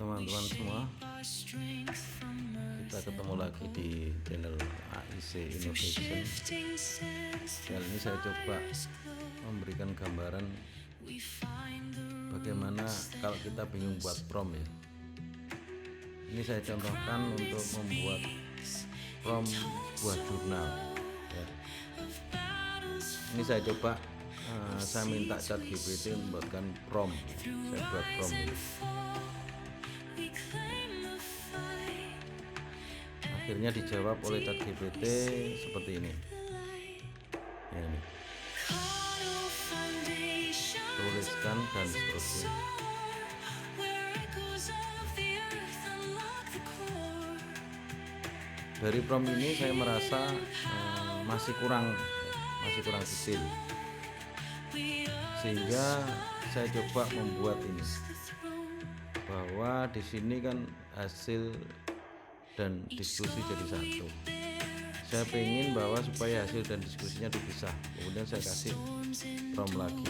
teman-teman semua, kita ketemu lagi di channel AIC Innovation. Kali ini saya coba memberikan gambaran bagaimana kalau kita bingung buat prompt ya. Ini saya contohkan untuk membuat prompt buah jurnal ya. Ini saya coba saya minta ChatGPT membuatkan prompt. Saya buat prompt ini. Akhirnya dijawab oleh ChatGPT seperti ini. Ya, ini. Tuliskan dan seterusnya. Dari prompt ini saya merasa masih kurang detail, sehingga saya coba membuat ini bahwa di sini kan hasil dan diskusi jadi satu. Saya pengen bahwa supaya hasil dan diskusinya dipisah. Kemudian saya kasih prompt lagi.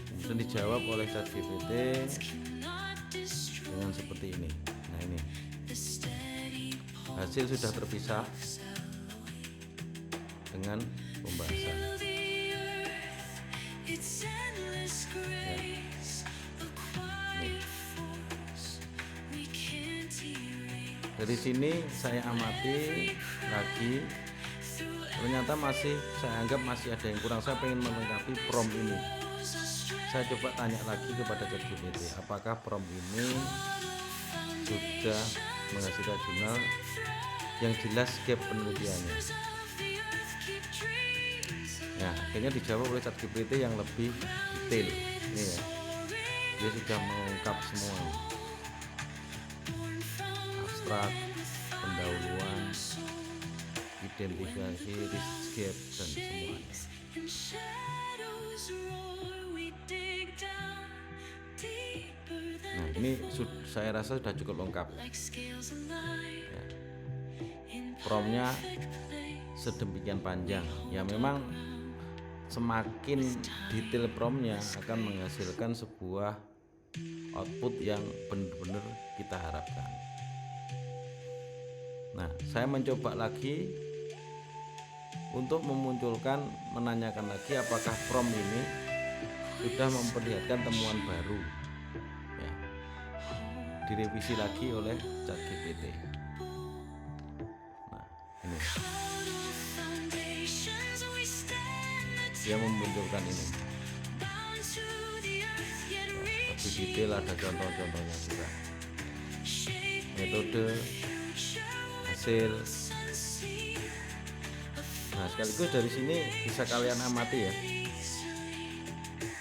Kemudian dijawab oleh ChatGPT dengan seperti ini. Nah, ini hasil sudah terpisah dengan pembahasan. Ya. Dari sini saya amati lagi, ternyata saya anggap masih ada yang kurang. Saya pengen melengkapi prompt ini. Saya coba tanya lagi kepada ChatGPT, apakah prompt ini sudah menghasilkan jurnal yang jelas gap penelitiannya. Ya, akhirnya dijawab oleh ChatGPT yang lebih detail. Ini ya, dia sudah mengungkap semua. Abstrak, pendahuluan, identifikasi, risk gap, dan semuanya. Nah, ini saya rasa sudah cukup lengkap ya. Promptnya sedemikian panjang ya, memang semakin detail promptnya akan menghasilkan sebuah output yang benar-benar kita harapkan. Nah, saya mencoba lagi untuk menanyakan lagi apakah prompt ini sudah memperlihatkan temuan baru ya, direvisi lagi oleh ChatGPT. Nah, ini dia memunculkan ini ya, lebih detail, ada contoh-contohnya juga, metode, hasil. Nah, sekaligus dari sini bisa kalian amati ya,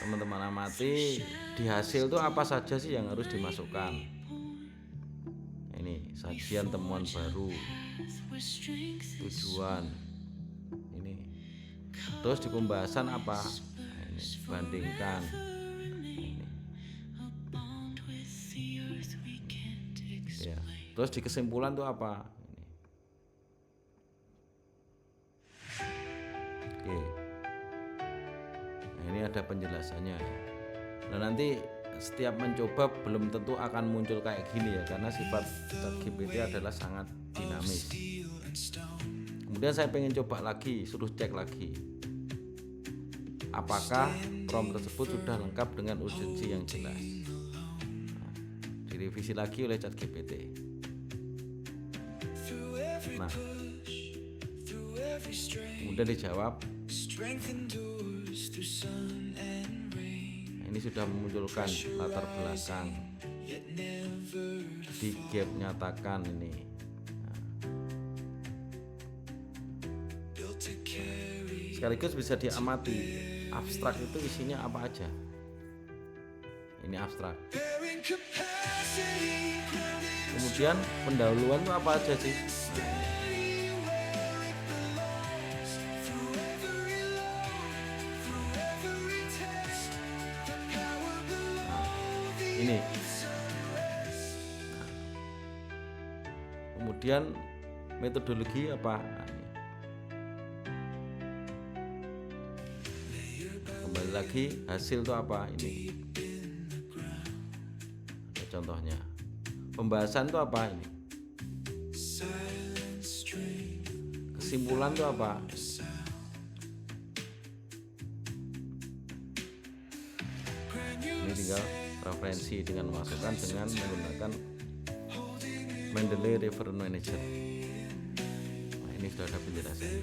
teman-teman amati di hasil itu apa saja sih yang harus dimasukkan. Ini sajian temuan baru, tujuan, ini terus di pembahasan apa, nah, ini bandingkan, ini. Ya, terus di kesimpulan itu apa. Oke. Nah, ini ada penjelasannya. Nah, nanti setiap mencoba belum tentu akan muncul kayak gini ya, karena sifat ChatGPT adalah sangat dinamis. Kemudian saya pengen coba lagi, suruh cek lagi apakah prompt tersebut sudah lengkap dengan urgensi yang jelas. Nah, direvisi lagi oleh ChatGPT. Nah, kemudian dijawab. Ini sudah memunculkan latar belakang, di gap nyatakan ini. Nah, sekaligus bisa diamati abstrak itu isinya apa aja. Ini abstrak. Kemudian pendahuluan itu apa aja sih? Ini. Nah, kemudian metodologi apa? Nah, ini. Kembali lagi hasil itu apa? Ini. contohnya. Pembahasan itu apa ini? Kesimpulan itu apa? Ini tinggal referensi dengan memasukkan dengan menggunakan Mendeley Reference Manager. Nah, ini sudah ada penjelasannya.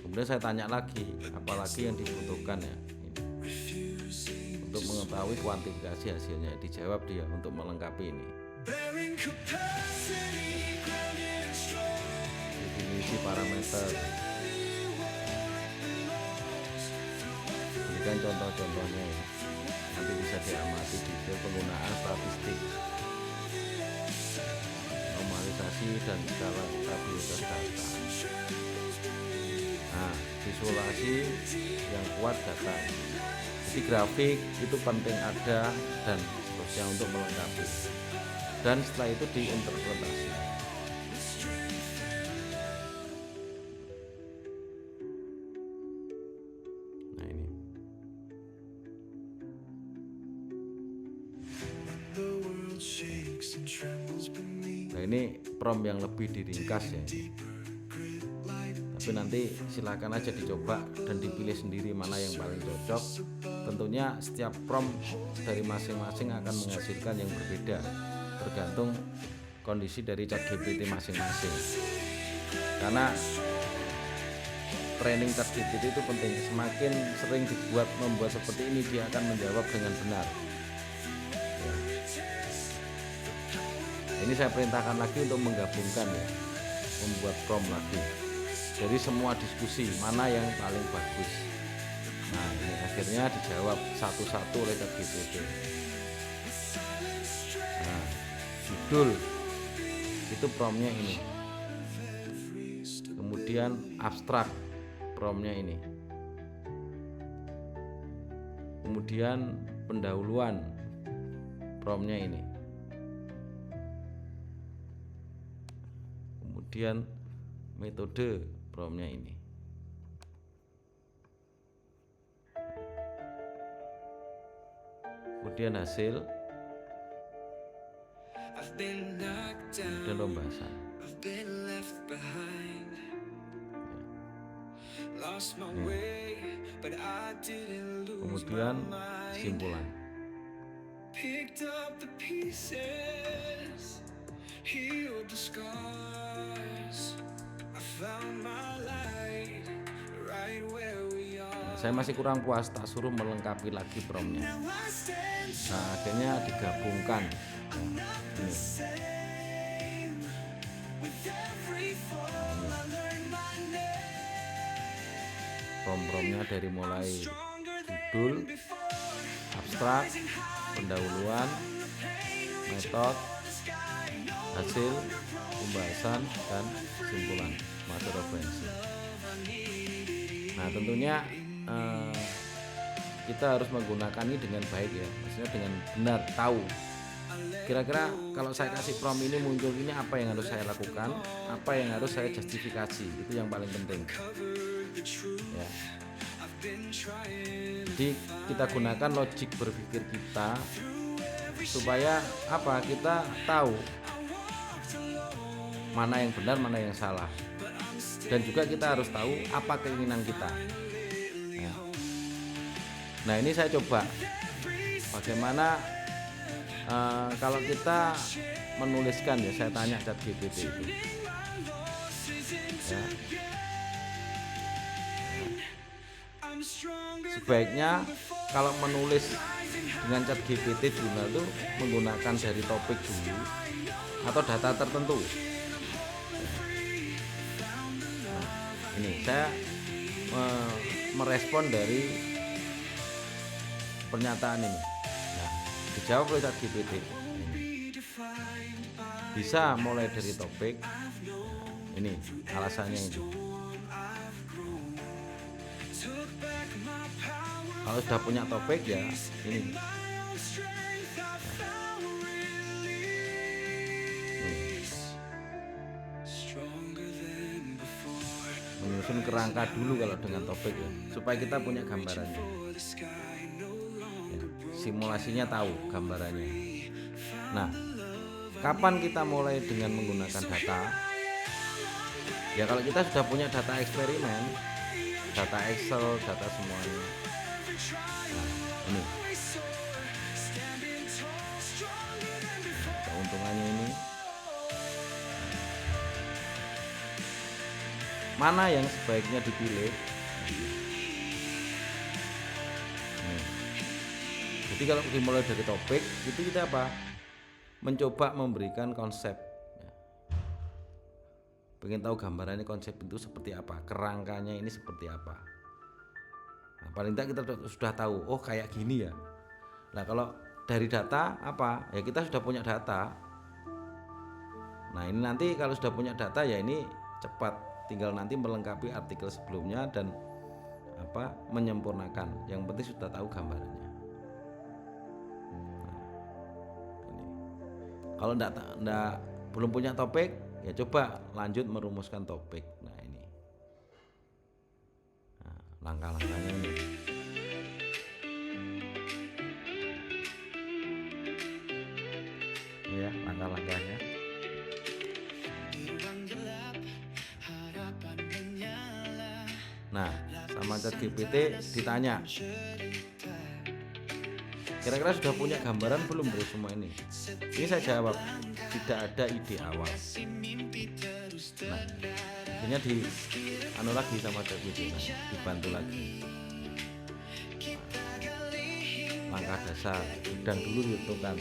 Kemudian saya tanya lagi, apalagi yang dibutuhkan ya ini. Untuk mengetahui kuantifikasi hasilnya, dijawab dia untuk melengkapi ini. Definisi parameter. Berikan contoh-contohnya ya. Nanti bisa diamati detail penggunaan statistik, normalisasi dan skala stabilitas data. Nah, visualisasi yang kuat data. Jadi grafik itu penting ada dan seterusnya untuk melengkapi. Dan setelah itu diinterpretasi. Nah ini. Nah ini prompt yang lebih diringkas ya. Tapi nanti silakan aja dicoba dan dipilih sendiri mana yang paling cocok. Tentunya setiap prompt dari masing-masing akan menghasilkan yang berbeda, tergantung kondisi dari ChatGPT masing-masing. Karena training ChatGPT itu penting. Semakin sering membuat seperti ini, dia akan menjawab dengan benar. Ya. Ini saya perintahkan lagi untuk menggabungkan ya, membuat prompt lagi. Jadi semua diskusi mana yang paling bagus. Nah ini akhirnya dijawab satu-satu oleh ChatGPT. Nah, judul itu promptnya ini. Kemudian abstrak promptnya ini. Kemudian pendahuluan promptnya ini. Kemudian metode promptnya ini. Kemudian hasil, dan pembahasan. Kemudian kesimpulan. Saya masih kurang puas, tak suruh melengkapi lagi promptnya. Nah akhirnya digabungkan. Nah, ini. Prompt-promptnya dari mulai judul, abstrak, pendahuluan, metode, hasil, pembahasan, dan kesimpulan masuk referensi. Nah tentunya kita harus menggunakan ini dengan baik ya, maksudnya dengan benar, tahu kira-kira kalau saya kasih prompt ini muncul ini apa yang harus saya lakukan, apa yang harus saya justifikasi, itu yang paling penting ya. Jadi kita gunakan logik berpikir kita supaya apa, kita tahu mana yang benar, mana yang salah, dan juga kita harus tahu apa keinginan kita. Nah ini saya coba bagaimana kalau kita menuliskan ya, saya tanya ChatGPT itu ya, sebaiknya kalau menulis dengan ChatGPT jurnal itu menggunakan dari topik dulu atau data tertentu. Nah, ini saya merespon dari pernyataan ini. Nah, dijawab oleh ChatGPT. Bisa mulai dari topik. Ini alasannya ini. Kalau sudah punya topik ya ini. Menyusun terjun ke rangka dulu kalau dengan topik ya, supaya kita punya gambarannya ya, simulasinya tahu gambarannya. Nah, kapan kita mulai dengan menggunakan data? Ya kalau kita sudah punya data eksperimen, data Excel, data semuanya. Nah, ini keuntungannya ini. Mana yang sebaiknya dipilih? Jadi kalau dimulai dari topik itu kita apa? Mencoba memberikan konsep. Pengen tahu gambarannya konsep itu seperti apa, kerangkanya ini seperti apa. Nah, paling tidak kita sudah tahu, oh kayak gini ya. Nah kalau dari data apa? Ya kita sudah punya data. Nah ini nanti kalau sudah punya data ya ini cepat, tinggal nanti melengkapi artikel sebelumnya dan apa menyempurnakan. Yang penting sudah tahu gambarannya. Nah, ini. Kalau belum punya topik, ya coba lanjut merumuskan topik. Nah ini, nah, langkah-langkahnya ini. Ya langkah-langkahnya. Nah sama ChatGPT ditanya, kira-kira sudah punya gambaran belum dari semua ini? Ini saya jawab, tidak ada ide awal. Nah, akhirnya lagi sama ChatGPT, dibantu lagi. Langkah dasar, dan dulu ditentukan.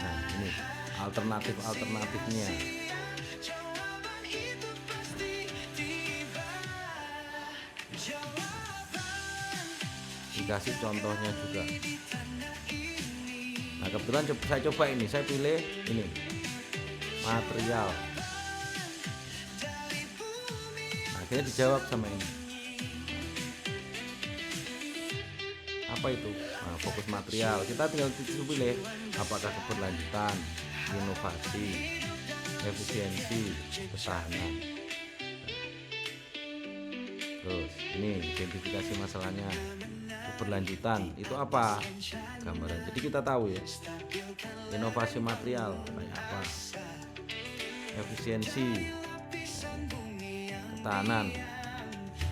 Nah ini alternatifnya. Dikasih contohnya juga. Nah kebetulan saya coba ini, saya pilih ini material. Nah, akhirnya dijawab sama ini. Apa itu? Nah, fokus material. Kita tinggal pilih apakah keberlanjutan, inovasi, efisiensi, ketahanan. Terus ini identifikasi masalahnya. Keberlanjutan itu apa? Gambaran. Jadi kita tahu ya. Inovasi material kayak apa? Efisiensi, ketahanan.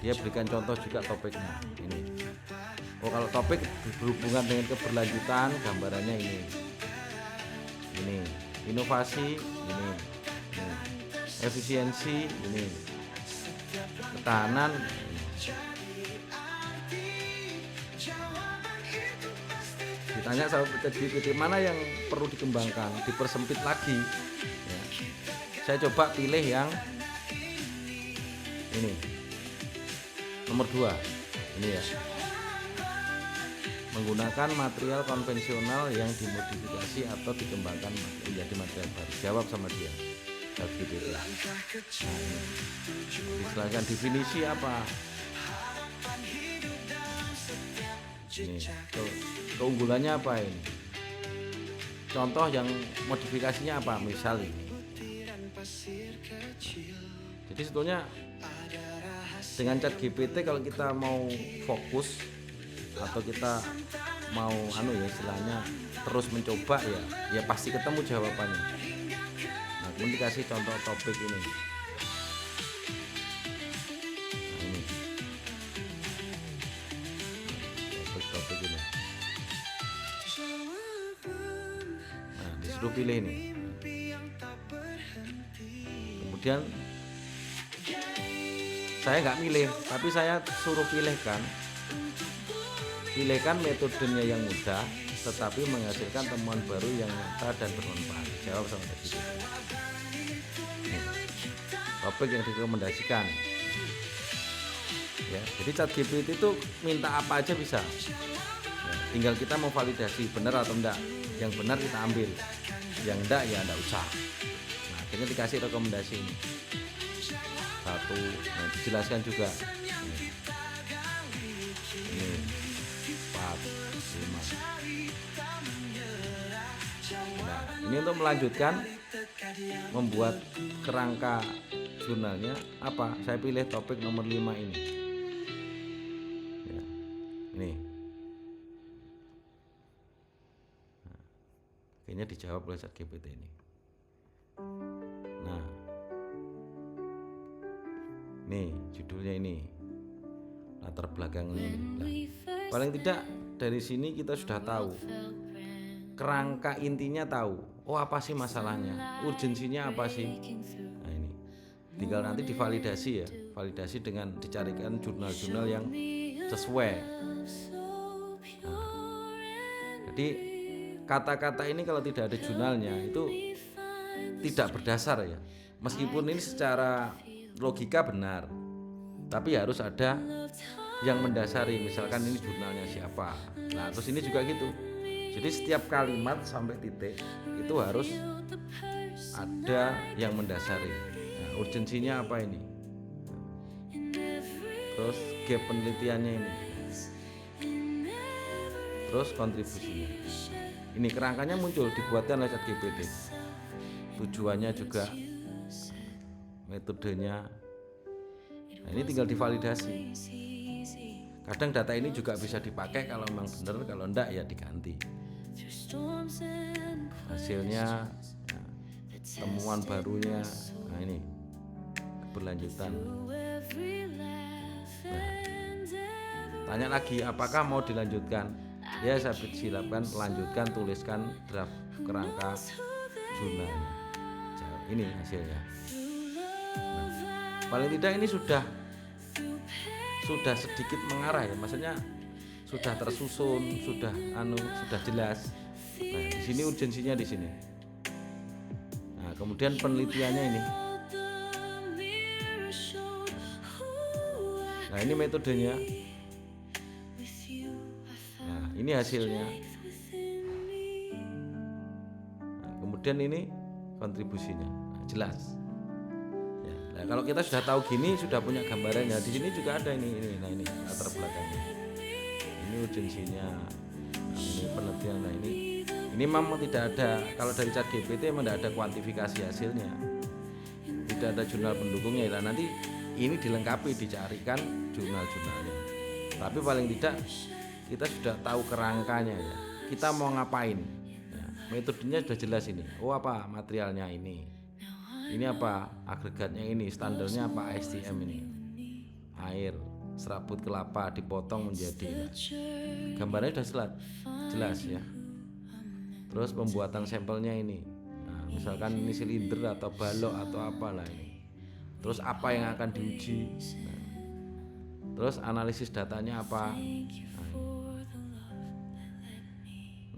Dia berikan contoh juga topiknya. Ini. Oh kalau topik berhubungan dengan keberlanjutan, gambarannya ini. Ini. Inovasi ini. Efisiensi ini. Ketahanan ini. Ditanya sama ChatGPT mana yang perlu dikembangkan, dipersempit lagi ya. Saya coba pilih yang ini nomor 2 ini ya, menggunakan material konvensional yang dimodifikasi atau dikembangkan menjadi material baru. Jawab sama dia ChatGPT. Nah, dijelaskan definisi apa ini, keunggulannya apa ini, contoh yang modifikasinya apa misal ini. Jadi sebetulnya dengan ChatGPT kalau kita mau fokus atau kita mau istilahnya terus mencoba ya pasti ketemu jawabannya. Nah kemudian dikasih contoh topik ini. Topik ini. Nah disuruh pilih ini. Kemudian saya nggak milih, tapi saya suruh pilihkan metodenya yang mudah tetapi menghasilkan temuan baru yang nyata dan bermanfaat. Jawab sama tadi. Topik yang direkomendasikan. Ya, jadi ChatGPT itu minta apa aja bisa. Ya, tinggal kita mau validasi benar atau enggak. Yang benar kita ambil, yang enggak ya enggak usah. Nah, akhirnya dikasih rekomendasi ini. Satu, nah, dijelaskan juga. Ini 4, 5. Nah, ini untuk melanjutkan membuat kerangka jurnalnya apa? Saya pilih topik nomor 5 ini. Ya, ini. Nah, kayaknya dijawab oleh ChatGPT ini. Nah, nih judulnya ini, latar belakangnya ini. Nah, paling tidak dari sini kita sudah tahu kerangka intinya, tahu oh apa sih masalahnya, urgensinya apa sih. Nah ini tinggal nanti divalidasi ya, validasi dengan dicarikan jurnal-jurnal yang sesuai. Nah, jadi kata-kata ini kalau tidak ada jurnalnya itu tidak berdasar ya, meskipun ini secara logika benar, tapi harus ada yang mendasari, misalkan ini jurnalnya siapa. Nah terus ini juga gitu, jadi setiap kalimat sampai titik itu harus ada yang mendasari. Nah, urgensinya apa ini, terus gap penelitiannya ini, terus kontribusinya. Ini kerangkanya muncul dibuatkan oleh ChatGPT, tujuannya juga, metodenya. Nah ini tinggal divalidasi. Kadang data ini juga bisa dipakai kalau memang benar, kalau enggak ya diganti. Hasilnya, nah, temuan barunya, nah ini keberlanjutan. Nah, tanya lagi apakah mau dilanjutkan? Ya saya silakan lanjutkan, tuliskan draft kerangka jurnalnya. Ini hasilnya. Nah, paling tidak ini sudah sedikit mengarah ya, maksudnya sudah tersusun, sudah jelas. Nah, di sini urgensinya di sini. Nah, kemudian penelitiannya ini. Nah, ini metodenya. Nah, ini hasilnya. Nah, kemudian ini kontribusinya. Nah, jelas. Ya, nah, kalau kita sudah tahu gini, sudah punya gambarannya. Di sini juga ada ini. Nah, ini latar belakangnya. Ini urgensinya. Nah, ini penelitian. Nah, ini memang tidak ada, kalau dari ChatGPT memang tidak ada kuantifikasi hasilnya, tidak ada jurnal pendukungnya. Nah, nanti ini dilengkapi, dicarikan jurnal-jurnalnya. Tapi paling tidak kita sudah tahu kerangkanya ya, kita mau ngapain ya, metodenya sudah jelas ini. Oh apa materialnya ini apa agregatnya ini, standarnya apa, STM ini, air, serabut kelapa dipotong menjadi, gambarnya sudah jelas ya. Terus pembuatan sampelnya ini, nah, misalkan ini silinder atau balok atau apalah ini. Terus apa yang akan diuji, nah, terus analisis datanya apa.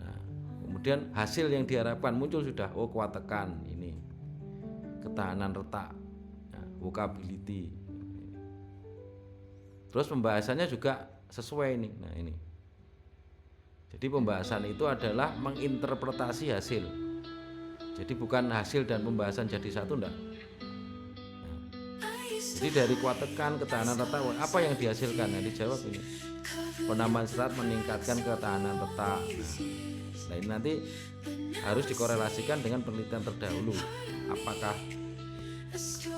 Nah, kemudian hasil yang diharapkan muncul sudah. Oh kuat tekan ini, ketahanan retak, nah, workability. Terus pembahasannya juga sesuai ini. Nah ini. Jadi pembahasan itu adalah menginterpretasi hasil. Jadi bukan hasil dan pembahasan jadi satu, enggak. Nah, jadi dari kuat tekan, ketahanan retak, apa yang dihasilkan? Nah dijawab ini. Penambahan serat meningkatkan ketahanan retak. Nah ini nanti harus dikorelasikan dengan penelitian terdahulu. Apakah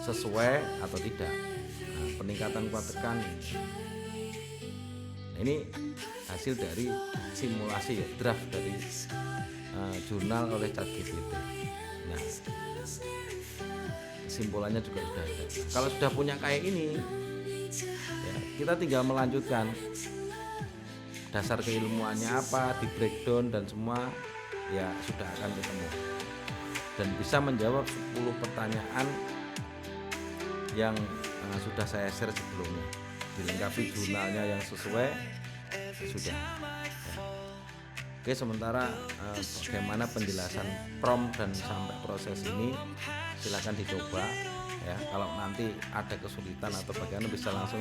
sesuai atau tidak. Nah, peningkatan kuat tekan. Nah, ini hasil dari simulasi ya, draft dari jurnal oleh ChatGPT. Nah, kesimpulannya juga sudah ada. Kalau sudah punya kayak ini, ya, kita tinggal melanjutkan. Dasar keilmuannya apa, di breakdown dan semua ya sudah akan ketemu. Dan bisa menjawab 10 pertanyaan yang sudah saya share sebelumnya. Dilengkapi jurnalnya yang sesuai sudah ya. Oke, sementara bagaimana penjelasan prompt dan sampai proses ini silakan dicoba ya. Kalau nanti ada kesulitan atau bagaimana bisa langsung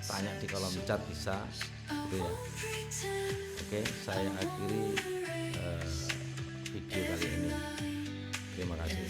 tanya di kolom chat, bisa gitu ya. Oke, saya akhiri video kali ini. Terima kasih.